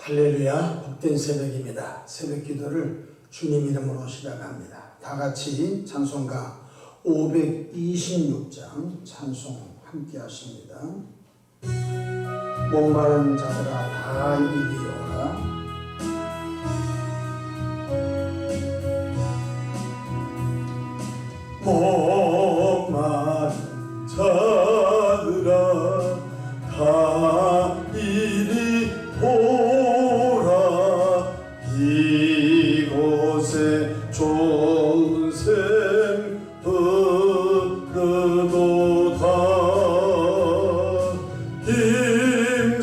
할렐루야, 복된 새벽입니다. 새벽 기도를 주님 이름으로 시작합니다. 다 같이 찬송가 526장 찬송 함께 하십니다. 목마른 자들아 다 이리 오라. 목마른 자들아 다 이리 오라. 이곳에 좋은 샘 흐르도다.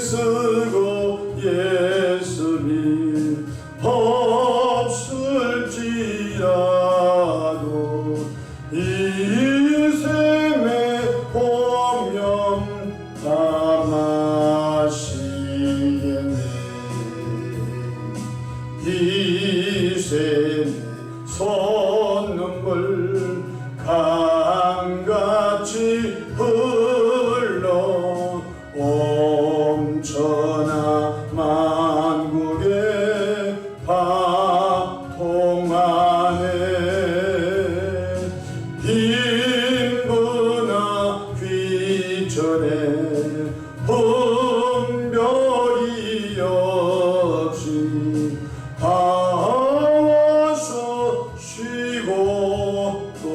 힘쓰고 예수님 없을지라도 이 샘에 보면 다 마시겠네. 이 샘에 솟는물 강같이 흘러 엄천하 만국의 파통하네. 빈부나 귀천에 분별이 없이 다 와서 쉬고 또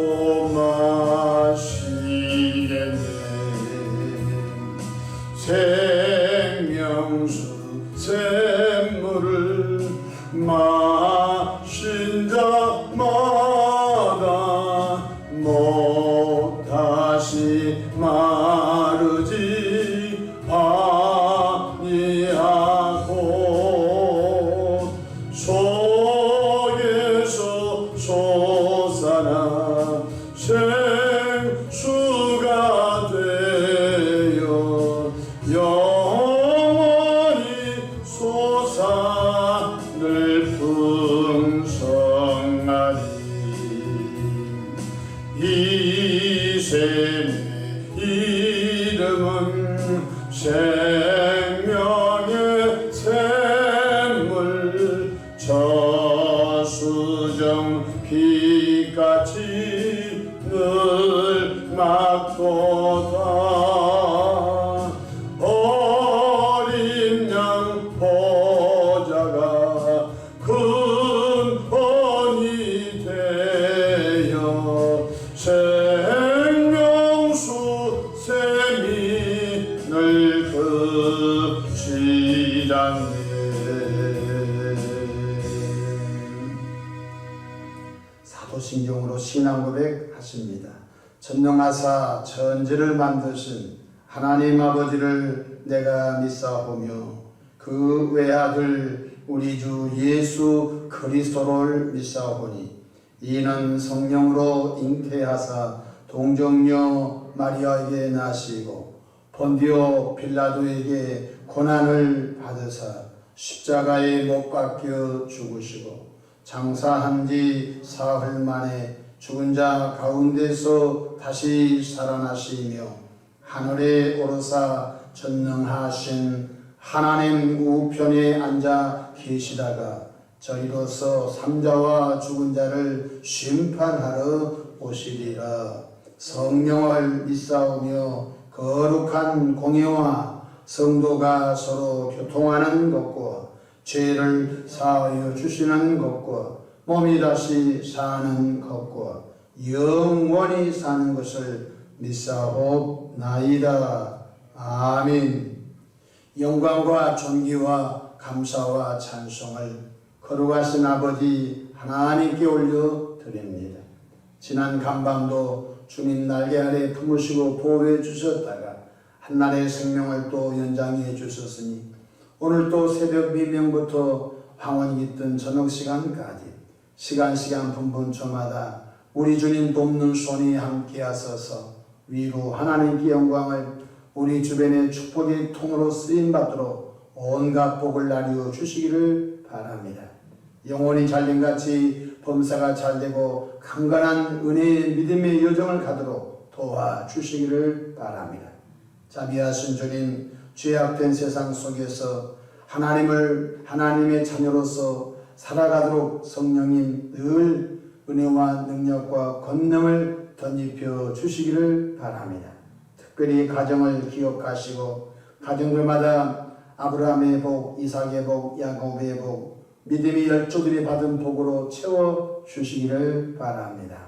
마시겠네. 생명수 샘물을 마신 자마다 못 다시 마르지 아니하고 속에서 솟아나 생수가 되어 영원히 솟아늘 풍성하리. 이 샘의 이름은 생명의 샘물. 저수정 빛같이 늘 막도다. 어린 양 보자가 근원이 되어 생명수 샘이 늘 그치잖네. 사도신경으로 신앙고백 하십니다. 전능하사 천지를 만드신 하나님 아버지를 내가 믿사오며 그 외아들 우리 주 예수 그리스도를 믿사오니 이는 성령으로 잉태하사 동정녀 마리아에게 나시고 본디오 빌라도에게 고난을 받으사 십자가에 못 박혀 죽으시고 장사한 지 사흘 만에 죽은 자 가운데서 다시 살아나시며 하늘에 오르사 전능하신 하나님 우편에 앉아 계시다가 저리로서 삼자와 죽은 자를 심판하러 오시리라. 성령을 믿사오며 거룩한 공예와 성도가 서로 교통하는 것과 죄를 사하여 주시는 것과 몸이 다시 사는 것과 영원히 사는 것을 믿사옵나이다. 아멘. 영광과 존귀와 감사와 찬송을 거룩하신 아버지 하나님께 올려드립니다. 지난 간밤도 주님 날개 아래 품으시고 보호해 주셨다가 한날의 생명을 또 연장해 주셨으니 오늘 또 새벽 미명부터 황혼이 깃든 저녁 시간까지 시간 분분초마다 우리 주님 돕는 손이 함께 하소서. 위로 하나님께 영광을 우리 주변의 축복의 통으로 쓰임받도록 온갖 복을 나누어 주시기를 바랍니다. 영혼이 잘림같이 범사가 잘되고 강건한 은혜의 믿음의 여정을 가도록 도와주시기를 바랍니다. 자비하신 주님, 죄악된 세상 속에서 하나님의 자녀로서 살아가도록 성령님 늘 은혜와 능력과 권능을 덧입혀 주시기를 바랍니다. 특별히 가정을 기억하시고 가정들마다 아브라함의 복, 이삭의 복, 야곱의 복, 믿음의 열조들이 받은 복으로 채워 주시기를 바랍니다.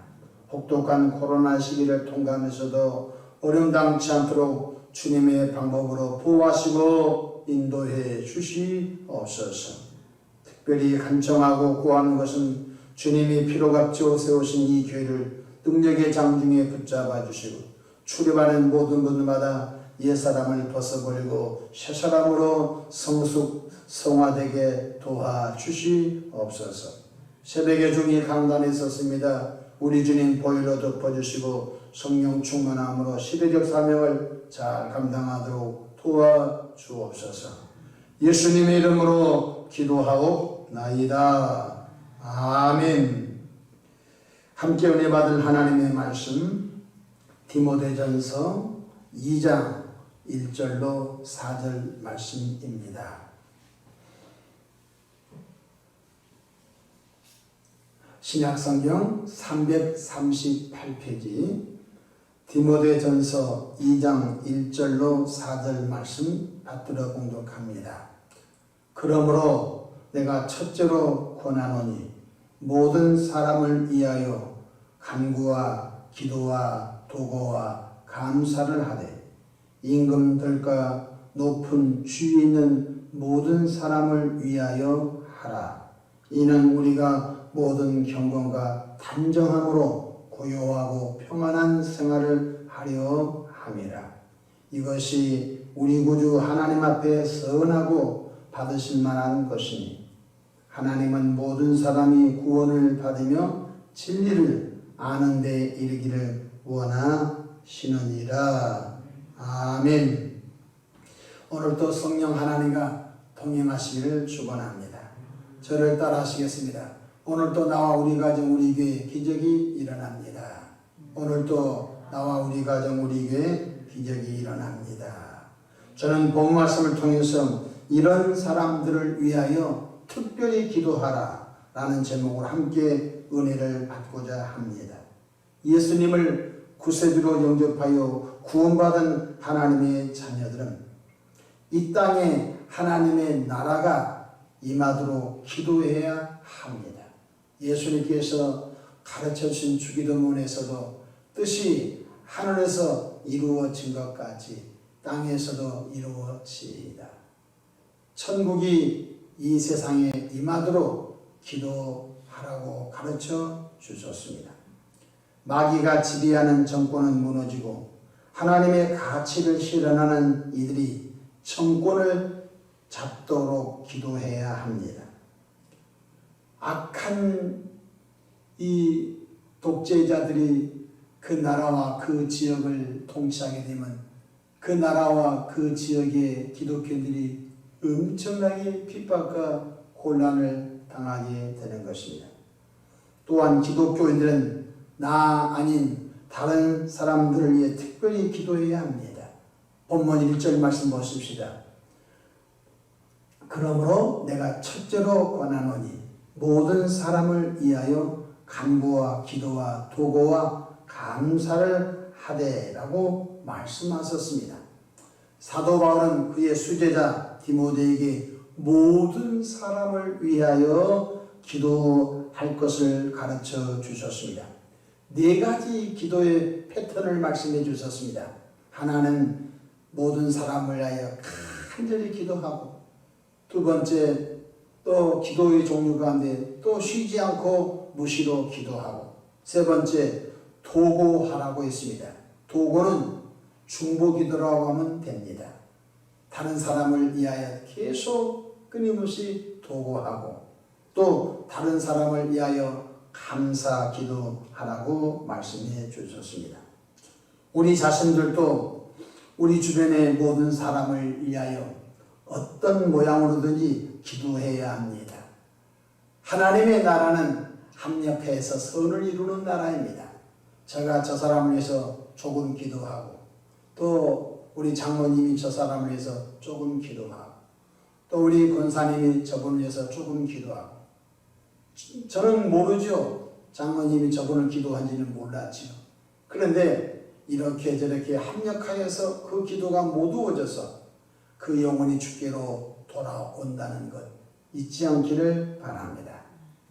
혹독한 코로나 시기를 통과하면서도 어려움당치 않도록 주님의 방법으로 보호하시고 인도해 주시옵소서. 특별히 간청하고 구하는 것은 주님이 피로 값지어 세우신 이 교회를 능력의 장중에 붙잡아 주시고 출입하는 모든 분들마다 옛사람을 벗어버리고 새사람으로 성화되게 도와주시옵소서. 새벽에 중이 강단에 섰습니다. 우리 주님 보혈로 덮어주시고 성령 충만함으로 시대적 사명을 잘 감당하도록 도와주옵소서. 예수님의 이름으로 기도하옵나이다. 아멘. 함께 은혜 받을 하나님의 말씀 디모데전서 2장 1절로 4절 말씀입니다. 신약성경 338페이지 디모데전서 2장 1절로 4절 말씀 받들어 공독합니다. 그러므로 내가 첫째로 권하노니 모든 사람을 위하여 간구와 기도와 도고와 감사를 하되 임금들과 높은 주위 있는 모든 사람을 위하여 하라. 이는 우리가 모든 경건과 단정함으로 고요하고 평안한 생활을 하려 함이라. 이것이 우리 구주 하나님 앞에 선하고 받으실 만한 것이니 하나님은 모든 사람이 구원을 받으며 진리를 아는 데 이르기를 원하시느니라. 아멘. 오늘도 성령 하나님과 동행하시기를 축원합니다. 저를 따라하시겠습니다. 오늘도 나와 우리 가정 우리 교회 기적이 일어납니다. 오늘도 나와 우리 가정 우리 교회 기적이 일어납니다. 저는 본 말씀을 통해서 이런 사람들을 위하여 특별히 기도하라 라는 제목으로 함께 은혜를 받고자 합니다. 예수님을 구세주로 영접하여 구원받은 하나님의 자녀들은 이 땅에 하나님의 나라가 임하도록 기도해야 합니다. 예수님께서 가르쳐주신 주기도문에서도 뜻이 하늘에서 이루어진 것 같이 땅에서도 이루어지이다. 천국이 이 세상에 임하도록 기도하라고 가르쳐 주셨습니다. 마귀가 지배하는 정권은 무너지고 하나님의 가치를 실현하는 이들이 정권을 잡도록 기도해야 합니다. 악한 이 독재자들이 그 나라와 그 지역을 통치하게 되면 그 나라와 그 지역의 기독교인들이 엄청나게 핍박과 곤란을 당하게 되는 것입니다. 또한 기독교인들은 나 아닌 다른 사람들을 위해 특별히 기도해야 합니다. 본문 1절 말씀 보십시다. 그러므로 내가 첫째로 권하노니 모든 사람을 위하여 간구와 기도와 도고와 감사를 하되라고 말씀하셨습니다. 사도 바울은 그의 수제자 디모데에게 모든 사람을 위하여 기도할 것을 가르쳐 주셨습니다. 4가지 기도의 패턴을 말씀해 주셨습니다. 하나는 모든 사람을 위하여 간절히 기도하고, 두 번째 또 기도의 종류 가운데 또 쉬지 않고 무시로 기도하고, 세 번째 도고하라고 했습니다. 도고는 중보기도라고 하면 됩니다. 다른 사람을 위하여 계속 끊임없이 도고하고, 또 다른 사람을 위하여 감사 기도하라고 말씀해 주셨습니다. 우리 자신들도 우리 주변의 모든 사람을 위하여 어떤 모양으로든지 기도해야 합니다. 하나님의 나라는 합력해서 선을 이루는 나라입니다. 제가 저 사람을 위해서 조금 기도하고, 또 우리 장모님이 저 사람을 위해서 조금 기도하고, 또 우리 권사님이 저분을 위해서 조금 기도하고, 저는 모르죠. 장로님이 저분을 기도한지는 몰랐지요. 그런데 이렇게 저렇게 합력하여서 그 기도가 모두어져서 그 영혼이 주께로 돌아온다는 것 잊지 않기를 바랍니다.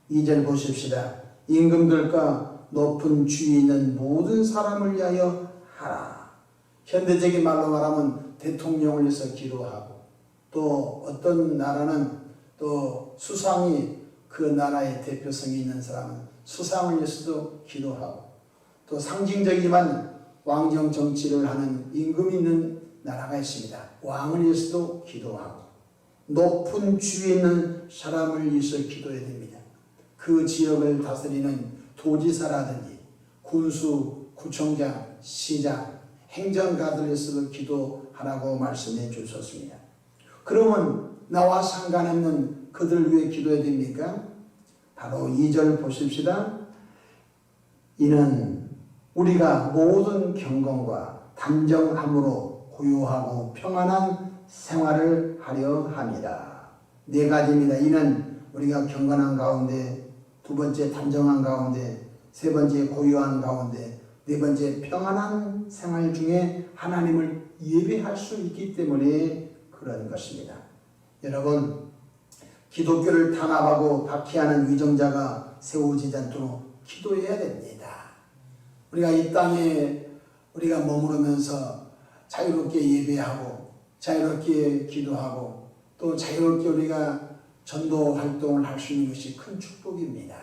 2절 보십시다. 임금들과 높은 주위 있는 모든 사람을 위하여 하라. 현대적인 말로 말하면 대통령을 위해서 기도하고, 또 어떤 나라는 또 수상이 그 나라의 대표성이 있는 사람은 수상을 위해서도 기도하고, 또 상징적이지만 왕정 정치를 하는 임금이 있는 나라가 있습니다. 왕을 위해서도 기도하고, 높은 주위에 있는 사람을 위해서 기도해야 됩니다. 그 지역을 다스리는 도지사라든지 군수, 구청장, 시장, 행정가들 위해서도 기도하라고 말씀해 주셨습니다. 그러면 나와 상관없는 그들을 위해 기도해야 됩니까? 바로 2절 보십시다. 이는 우리가 모든 경건과 단정함으로 고요하고 평안한 생활을 하려 합니다. 네 가지입니다. 이는 우리가 경건한 가운데, 두 번째 단정한 가운데, 세 번째 고요한 가운데, 네 번째 평안한 생활 중에 하나님을 예배할 수 있기 때문에 그런 것입니다. 여러분, 기독교를 탄압하고 박해하는 위정자가 세워지지 않도록 기도해야 됩니다. 우리가 이 땅에 우리가 머무르면서 자유롭게 예배하고 자유롭게 기도하고 또 자유롭게 우리가 전도 활동을 할 수 있는 것이 큰 축복입니다.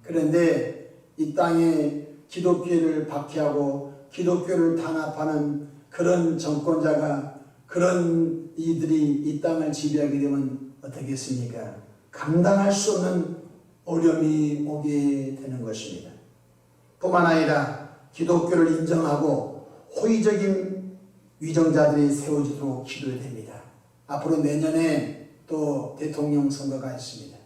그런데 이 땅에 기독교를 박해하고 기독교를 탄압하는 그런 정권자가, 그런 이들이 이 땅을 지배하게 되면 어떻겠습니까? 감당할 수 없는 어려움이 오게 되는 것입니다. 뿐만 아니라 기독교를 인정하고 호의적인 위정자들이 세워지도록 기도해야 됩니다. 앞으로 내년에 또 대통령 선거가 있습니다.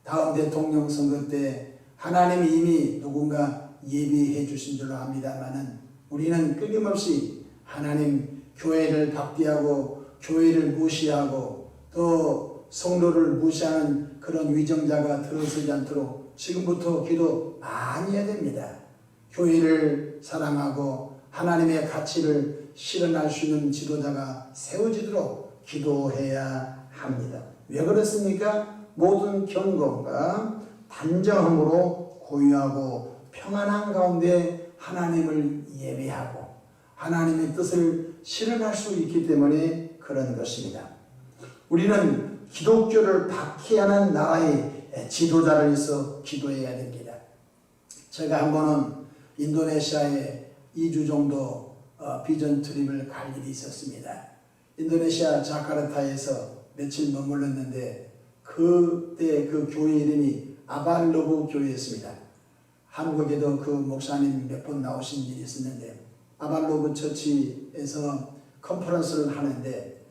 다음 대통령 선거 때 하나님이 이미 누군가 예비해 주신 줄로 압니다만은 우리는 끊임없이 하나님 교회를 박대하고 교회를 무시하고 또 성도를 무시하는 그런 위정자가 들어서지 않도록 지금부터 기도 많이 해야 됩니다. 교회를 사랑하고 하나님의 가치를 실현할 수 있는 지도자가 세워지도록 기도해야 합니다. 왜 그렇습니까? 모든 경건과 단정함으로 고요하고 평안한 가운데 하나님을 예배하고 하나님의 뜻을 실현할 수 있기 때문에 그런 것입니다. 우리는 기독교를 박해하는 나라의 지도자를 위해서 기도해야 됩니다. 제가 한 번은 인도네시아에 2주 정도 비전 트립을 갈 일이 있었습니다. 인도네시아 자카르타에서 며칠 머물렀는데 그때 그 교회 이름이 아발로브 교회였습니다. 한국에도 그 목사님 몇 번 나오신 일이 있었는데 아발로브 처치에서 컨퍼런스를 하는데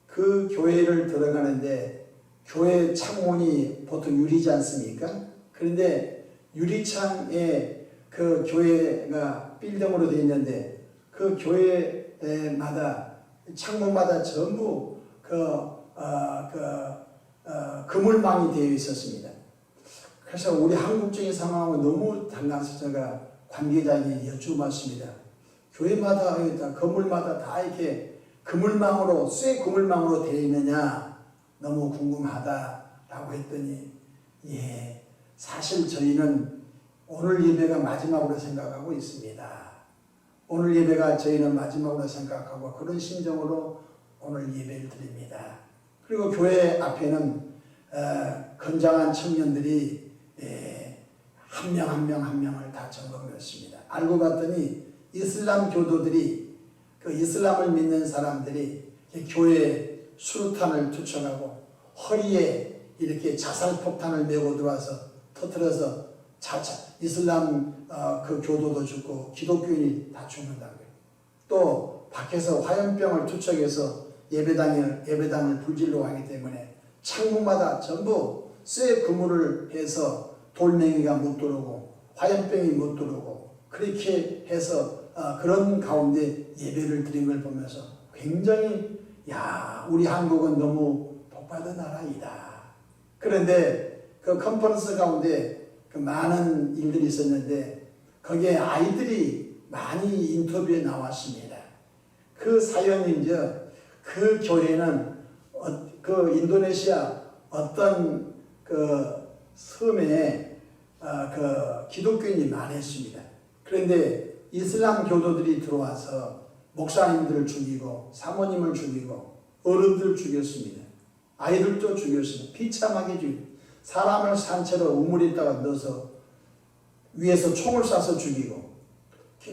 그 교회를 들어가는데 교회 창문이 보통 유리지 않습니까? 그런데 유리창에 그 교회가 빌딩으로 되어 있는데 그 교회마다 창문마다 전부 그물망이 되어 있었습니다. 그래서 우리 한국적인 상황하고 너무 달라서 제가 관계자에게 여쭈었습니다. 교회마다 건물마다 다 이렇게 그물망으로 쇠 그물망으로 되어 있느냐 너무 궁금하다라고 했더니 예, 사실 저희는 오늘 예배가 마지막으로 생각하고 있습니다. 오늘 예배가 저희는 마지막으로 생각하고 그런 심정으로 오늘 예배를 드립니다. 그리고 교회 앞에는 건장한 청년들이 한 명 한 명을 다 점검했습니다. 알고 봤더니 이슬람 교도들이 그 이슬람을 믿는 사람들이 교회에 수류탄을 투척하고 허리에 이렇게 자살폭탄을 메고 들어와서 터뜨려서 이슬람 그 교도도 죽고 기독교인이 다 죽는다고요. 또 밖에서 화염병을 투척해서 예배당을 불질러 가기 때문에 창문마다 전부 쇠 그물을 해서 돌멩이가 못 들어오고 화염병이 못 들어오고 그렇게 해서 그런 가운데 예배를 드린 걸 보면서 굉장히 우리 한국은 너무 복받은 나라이다. 그런데 그 컨퍼런스 가운데 그 많은 일들이 있었는데 거기에 아이들이 많이 인터뷰에 나왔습니다. 그 사연이 이제 그 교회는 그 인도네시아 어떤 그 섬에 그 기독교인이 많았습니다. 그런데 이슬람 교도들이 들어와서 목사님들을 죽이고 사모님을 죽이고 어른들 죽였습니다. 아이들도 죽였습니다. 비참하게 죽였습니다. 사람을 산채로 우물에다가 넣어서 위에서 총을 쏴서 죽이고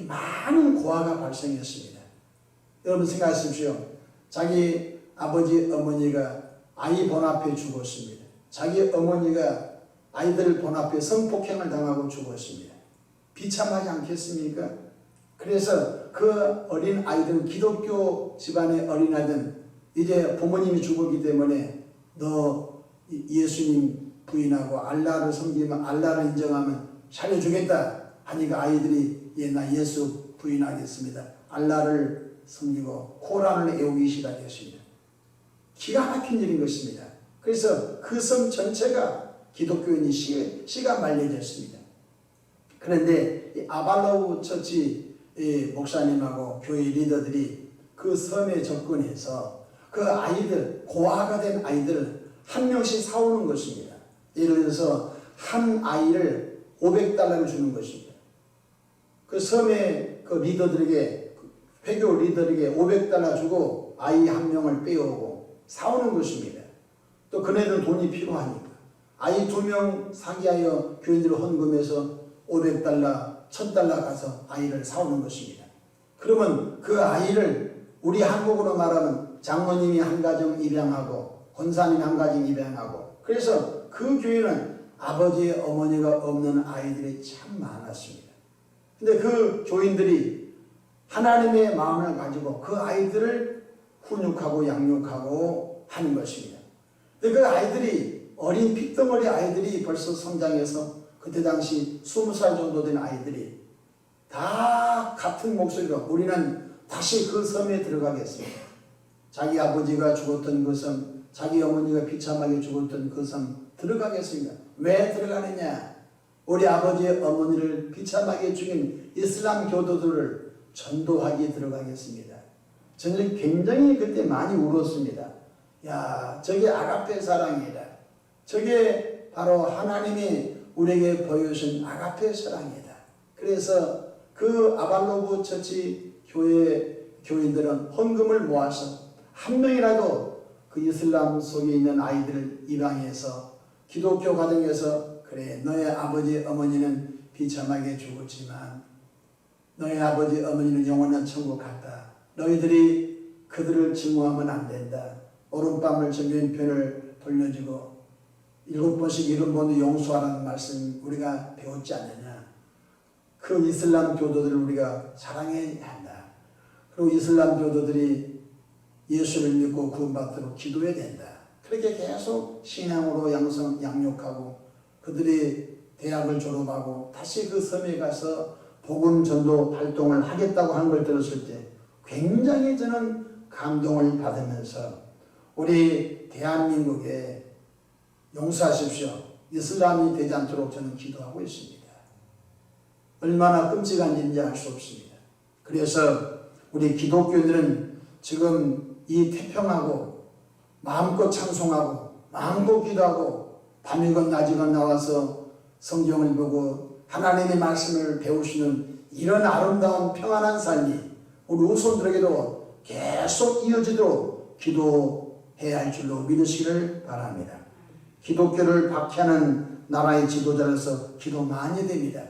많은 고아가 발생했습니다. 여러분 생각하십시오. 자기 아버지 어머니가 아이 본 앞에 죽었습니다. 자기 어머니가 아이들 본 앞에 성폭행을 당하고 죽었습니다. 비참하지 않겠습니까? 그래서 그 어린 아이들은 기독교 집안의 어린 아이들은 이제 부모님이 죽었기 때문에 너 예수님 부인하고 알라를 섬기면 알라를 인정하면 살려주겠다 하니까 아이들이 나 예수 부인하겠습니다. 알라를 섬기고 코란을 애우기 시작했습니다. 기가 막힌 일인 것입니다. 그래서 그 섬 전체가 기독교인이 씨가 말려졌습니다. 그런데 아발로우 처치 목사님하고 교회 리더들이 그 섬에 접근해서 그 아이들, 고아가 된 아이들을 한 명씩 사오는 것입니다. 예를 들어서 한 아이를 $500를 주는 것입니다. 그 섬의 그 리더들에게, 회교 리더에게 $500 주고 아이 한 명을 빼오고 사오는 것입니다. 또 그네들은 돈이 필요하니까 아이 2명 사기하여 교인들을 헌금해서 $500, $1000 가서 아이를 사오는 것입니다. 그러면 그 아이를 우리 한국으로 말하면 장모님이 한 가정 입양하고 권사님이 한 가정 입양하고 그래서 그 교회는 아버지 어머니가 없는 아이들이 참 많았습니다. 근데 그 교인들이 하나님의 마음을 가지고 그 아이들을 훈육하고 양육하고 하는 것입니다. 근데 그 아이들이 어린 핏덩어리 아이들이 벌써 성장해서 그때 당시 20살 정도 된 아이들이 다 같은 목소리로 우리는 다시 그 섬에 들어가겠습니다. 자기 아버지가 죽었던 그 섬, 자기 어머니가 비참하게 죽었던 그 섬 들어가겠습니다. 왜 들어가느냐? 우리 아버지의 어머니를 비참하게 죽인 이슬람 교도들을 전도하기 들어가겠습니다. 저는 굉장히 그때 많이 울었습니다. 야, 저게 아가페 사랑이다. 저게 바로 하나님이 우리에게 보여주신 아가페 사랑이다. 그래서 그 아발로브 처치 교회 교인들은 헌금을 모아서 한 명이라도 그 이슬람 속에 있는 아이들을 입양해서 기독교 가정에서 그래 너의 아버지 어머니는 비참하게 죽었지만 너의 아버지 어머니는 영원한 천국 갔다. 너희들이 그들을 증오하면 안 된다. 오른밤을 정면편을 돌려주고 7번씩 70번도 용서하라는 말씀 우리가 배웠지 않느냐. 그 이슬람 교도들을 우리가 사랑해야 한다. 그리고 이슬람 교도들이 예수를 믿고 구원받도록 기도해야 된다. 그렇게 계속 신앙으로 양육하고 그들이 대학을 졸업하고 다시 그 섬에 가서 복음 전도 활동을 하겠다고 한 걸 들었을 때 굉장히 저는 감동을 받으면서 우리 대한민국에 용서하십시오. 이슬람이 되지 않도록 저는 기도하고 있습니다. 얼마나 끔찍한 일인지 알 수 없습니다. 그래서 우리 기독교인들은 지금 이 태평하고 마음껏 찬송하고 마음껏 기도하고 밤이건 낮이건 나와서 성경을 보고 하나님의 말씀을 배우시는 이런 아름다운 평안한 삶이 우리 후손들에게도 계속 이어지도록 기도해야 할 줄로 믿으시기를 바랍니다. 기독교를 박해하는 나라의 지도자로서 기도 많이 됩니다.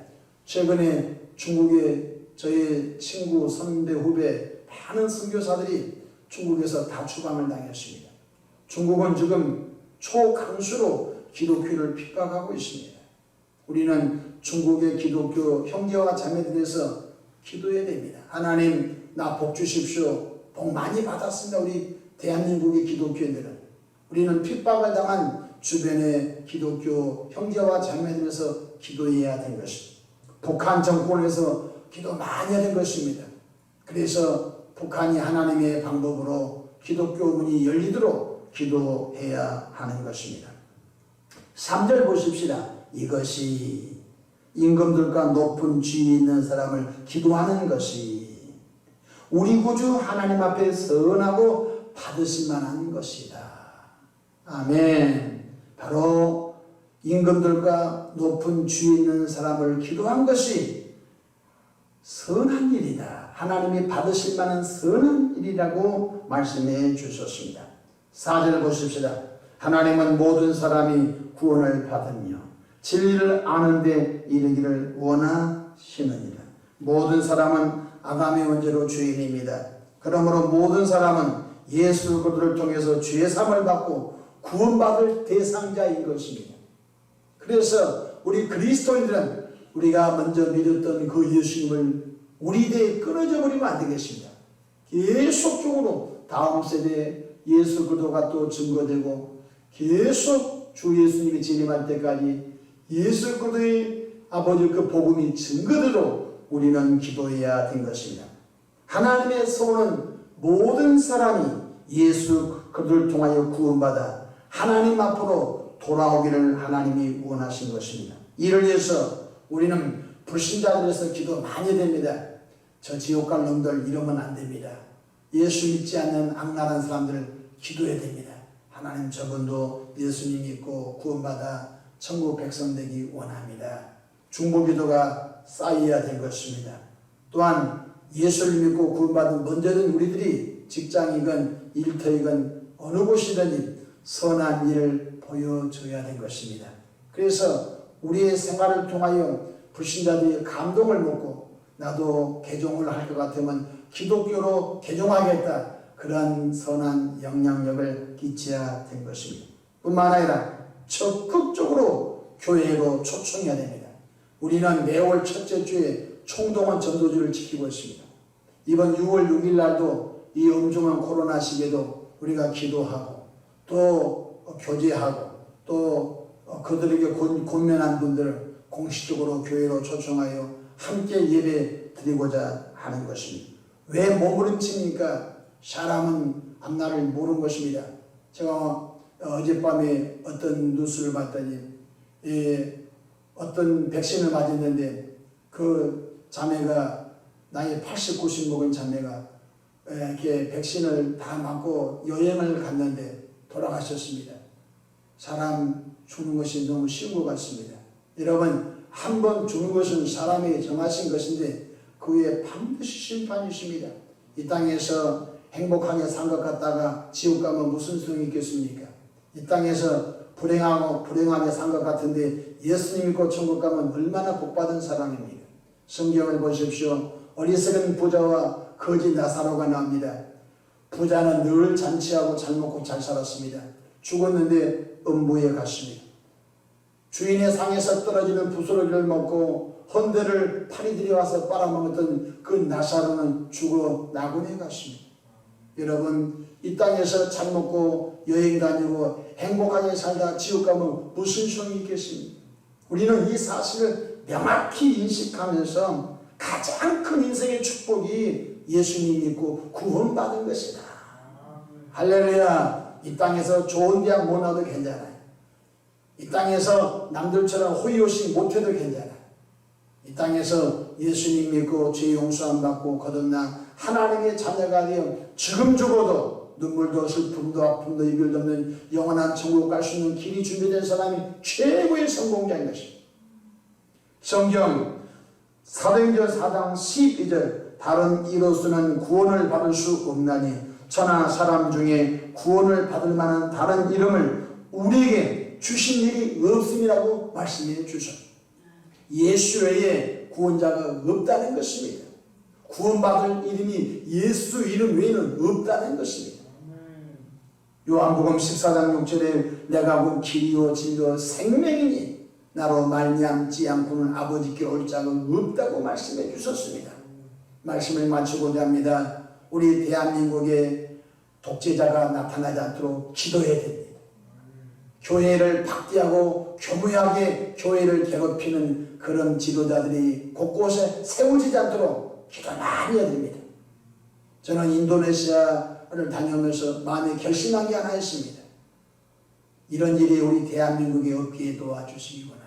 최근에 중국에 저의 친구, 선배, 후배 많은 선교사들이 중국에서 다 추방을 당했습니다. 중국은 지금 초강수로 기독교를 핍박하고 있습니다. 우리는 중국의 기독교 형제와 자매들에서 기도해야 됩니다. 하나님 나 복 주십시오. 복 많이 받았습니다. 우리 대한민국의 기독교인들은. 우리는 핍박을 당한 주변의 기독교 형제와 자매들에서 기도해야 되는 것입니다. 북한 정권에서 기도 많이 해야 되는 것입니다. 그래서 북한이 하나님의 방법으로 기독교 문이 열리도록 기도해야 하는 것입니다. 3절 보십시다. 이것이 임금들과 높은 지위 있는 사람을 기도하는 것이 우리 구주 하나님 앞에 선하고 받으실 만한 것이다. 아멘. 바로 임금들과 높은 지위 있는 사람을 기도한 것이 선한 일이다. 하나님이 받으실 만한 선한 일이라고 말씀해 주셨습니다. 4절 보십시다. 하나님은 모든 사람이 구원을 받으며 진리를 아는 데 이르기를 원하시느니라. 모든 사람은 아담의 원죄로 죄인입니다. 그러므로 모든 사람은 예수 그리스도를 통해서 죄 사함을 받고 구원받을 대상자인 것입니다. 그래서 우리 그리스도인들은 우리가 먼저 믿었던 그 예수님을 우리 대에 끊어져 버리면 안 되겠습니다. 계속적으로 다음 세대에 예수 그리스도가 또 증거되고 계속 주 예수님이 재림할 때까지 예수 그리스도의 아버지 그 복음이 증거되도록 우리는 기도해야 된 것입니다. 하나님의 소원은 모든 사람이 예수 그리스도를 통하여 구원받아 하나님 앞으로 돌아오기를 하나님이 원하신 것입니다. 이를 위해서 우리는 불신자들에서 기도 많이 됩니다. 저 지옥 갈 놈들 이러면 안 됩니다. 예수 믿지 않는 악랄한 사람들 기도해야 됩니다. 하나님 저분도 예수님 믿고 구원받아 천국 백성 되기 원합니다. 중보기도가 쌓여야 될 것입니다. 또한 예수를 믿고 구원받은 먼저는 우리들이 직장이건 일터이건 어느 곳이든지 선한 일을 보여줘야 될 것입니다. 그래서 우리의 생활을 통하여 불신자들이 감동을 먹고 나도 개종을 할 것 같으면 기독교로 개종하겠다. 그런 선한 영향력을 끼쳐야 된 것입니다. 뿐만 아니라 적극적으로 교회로 초청해야 됩니다. 우리는 매월 첫째 주에 총동원 전도주를 지키고 있습니다. 이번 6월 6일 날도 이 엄중한 코로나 시기에도 우리가 기도하고 또 교제하고 또 그들에게 권면한 분들을 공식적으로 교회로 초청하여 함께 예배 드리고자 하는 것입니다. 왜 몸부림칩니까? 사람은 앞날을 모르는 것입니다. 제가 어젯밤에 어떤 뉴스를 봤더니 어떤 백신을 맞았는데 그 자매가 나이 80, 90 먹은 자매가 이렇게 백신을 다 맞고 여행을 갔는데 돌아가셨습니다. 사람 죽는 것이 너무 쉬운 것 같습니다. 여러분, 한 번 죽는 것은 사람에게 정하신 것인데 그 후에 반드시 심판이 있습니다. 이 땅에서 행복하게 산 것 같다가 지옥 가면 무슨 소용이 있겠습니까? 이 땅에서 불행하게 산 것 같은데 예수님 믿고 천국 가면 얼마나 복받은 사람입니까? 성경을 보십시오. 어리석은 부자와 거지 나사로가 나옵니다. 부자는 늘 잔치하고 잘 먹고 잘 살았습니다. 죽었는데 음부에 갔습니다. 주인의 상에서 떨어지는 부스러기를 먹고 헌대를 파리들이 와서 빨아먹었던 그 나사로는 죽어 낙원에 갔습니다. 여러분, 이 땅에서 잘 먹고 여행 다니고 행복하게 살다 지옥 가면 무슨 소용이 있겠습니까? 우리는 이 사실을 명확히 인식하면서 가장 큰 인생의 축복이 예수님 믿고 구원받은 것이다. 할렐루야. 이 땅에서 좋은 대학 못 나도 괜찮아요. 이 땅에서 남들처럼 호의호식 못해도 괜찮아요. 이 땅에서 예수님 믿고 죄 용서함 받고 거듭나 하나님의 자녀가 되어 지금 죽어도 눈물도 슬픔도 아픔도 이별도 없는 영원한 천국 갈 수 있는 길이 준비된 사람이 최고의 성공자인 것입니다. 성경 사도행전 4장 12절 다른 이로서는 구원을 받을 수 없나니 천하 사람 중에 구원을 받을 만한 다른 이름을 우리에게 주신 일이 없음이라고 말씀해 주셨습니다. 예수 외에 구원자가 없다는 것입니다. 구원받을 이름이 예수 이름 외에는 없다는 것입니다. 요한복음 14장 6절에 내가 곧 길이요 진리요 생명이니 나로 말미암지 않고는 아버지께 올 자가 없다고 말씀해 주셨습니다. 말씀을 마치고자 합니다. 우리 대한민국에 독재자가 나타나지 않도록 기도해야 됩니다. 교회를 박대하고 교묘하게 교회를 괴롭히는 그런 지도자들이 곳곳에 세워지지 않도록 기도 많이 해야 됩니다. 저는 인도네시아를 다녀오면서 마음에 결심한 게 하나 있습니다. 이런 일이 우리 대한민국에 없게 도와주시기 원합니다.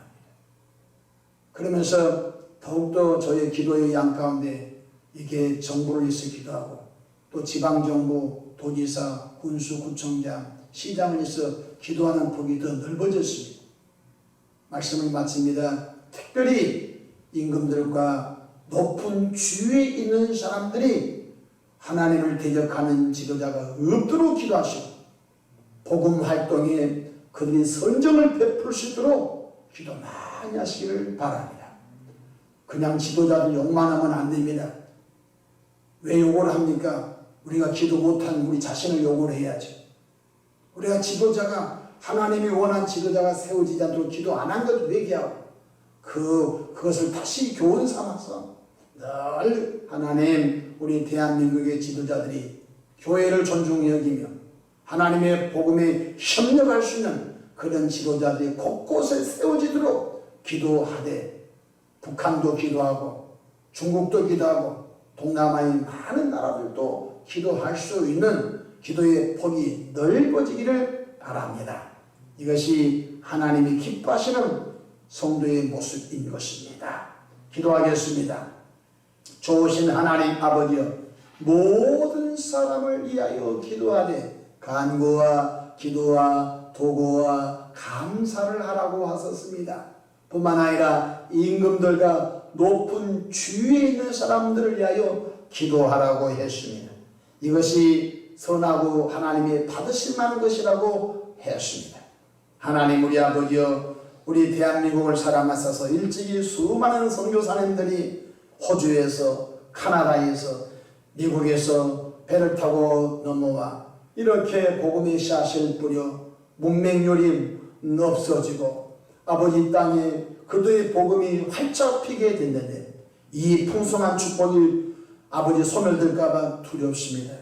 그러면서 더욱더 저의 기도의 양 가운데 이게 정부를 위해서 기도하고 또 지방정부, 도지사, 군수, 구청장, 시장을 위해서 기도하는 폭이 더 넓어졌습니다. 말씀을 마칩니다. 특별히 임금들과 높은 주위에 있는 사람들이 하나님을 대적하는 지도자가 없도록 기도하시고 복음 활동에 그들이 선정을 베풀 수 있도록 기도 많이 하시기를 바랍니다. 그냥 지도자들 욕만 하면 안 됩니다. 왜 욕을 합니까? 우리가 기도 못한 우리 자신을 욕을 해야죠. 우리가 지도자가 하나님이 원한 지도자가 세워지지 않도록 기도 안 한 것을 회개하고 그것을 다시 교훈 삼아서 늘 하나님 우리 대한민국의 지도자들이 교회를 존중히 여기며 하나님의 복음에 협력할 수 있는 그런 지도자들이 곳곳에 세워지도록 기도하되 북한도 기도하고 중국도 기도하고 동남아의 많은 나라들도 기도할 수 있는 기도의 폭이 넓어지기를 바랍니다. 이것이 하나님이 기뻐하시는 성도의 모습인 것입니다. 기도하겠습니다. 좋으신 하나님 아버지여, 모든 사람을 위하여 기도하되 간구와 기도와 도구와 감사를 하라고 하셨습니다. 뿐만 아니라 임금들과 높은 주위에 있는 사람들을 위하여 기도하라고 했습니다. 이것이 선하고 하나님이 받으실 만한 것이라고 했습니다. 하나님 우리 아버지여, 우리 대한민국을 사랑하셔서 일찍이 수많은 선교사님들이 호주에서 카나다에서 미국에서 배를 타고 넘어와 이렇게 복음의 씨앗을 뿌려 문맹률이 없어지고 아버지 땅에 그들의 복음이 활짝 피게 됐는데 이 풍성한 축복이 아버지 소멸될까봐 두렵습니다.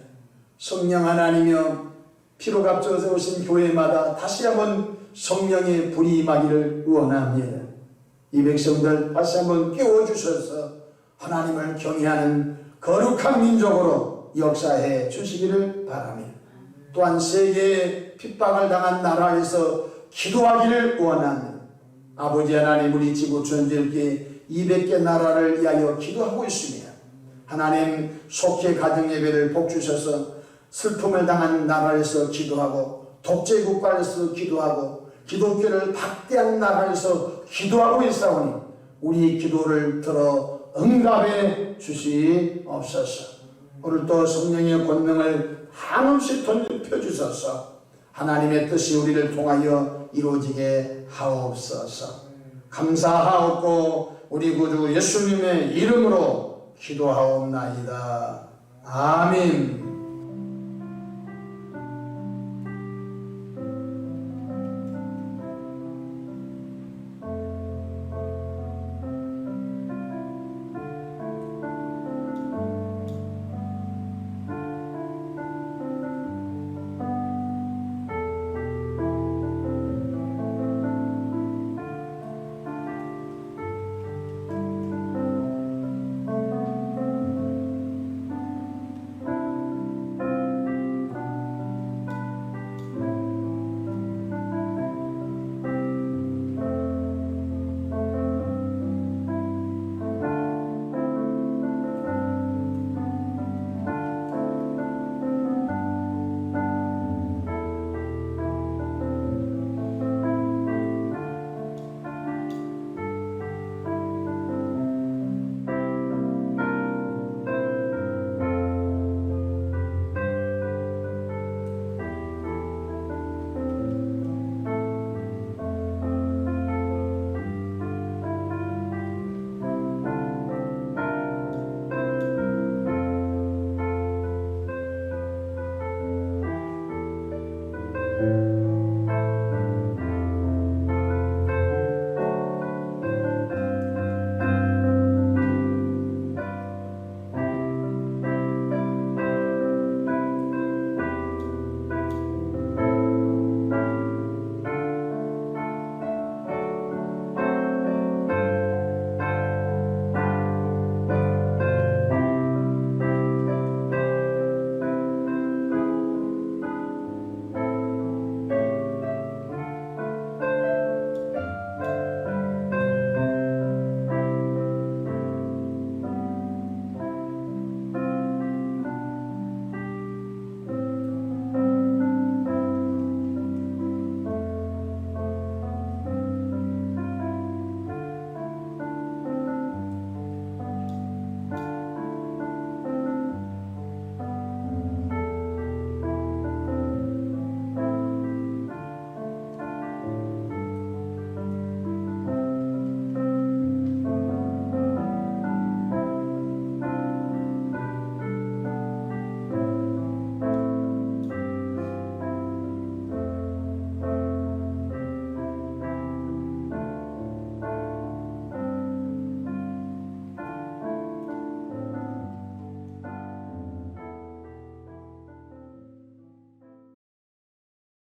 성령 하나님이여, 피로 값져서 오신 교회마다 다시 한번 성령의 불이 임하기를 원합니다. 이 백성들 다시 한번 깨워주셔서 하나님을 경외하는 거룩한 민족으로 역사해 주시기를 바랍니다. 또한 세계에 핍박을 당한 나라에서 기도하기를 원합니다. 아버지 하나님, 우리 지구촌들께 200개 나라를 위하여 기도하고 있습니다. 하나님, 속죄 가정예배를 복주셔서 슬픔을 당한 나라에서 기도하고 독재 국가에서 기도하고 기독교를 박대한 나라에서 기도하고 있사오니 우리 기도를 들어 응답해 주시옵소서. 오늘도 성령의 권능을 한없이 펴주셔서 하나님의 뜻이 우리를 통하여 이루어지게 하옵소서. 감사하옵고 우리 구주 예수님의 이름으로 기도하옵나이다. 아멘.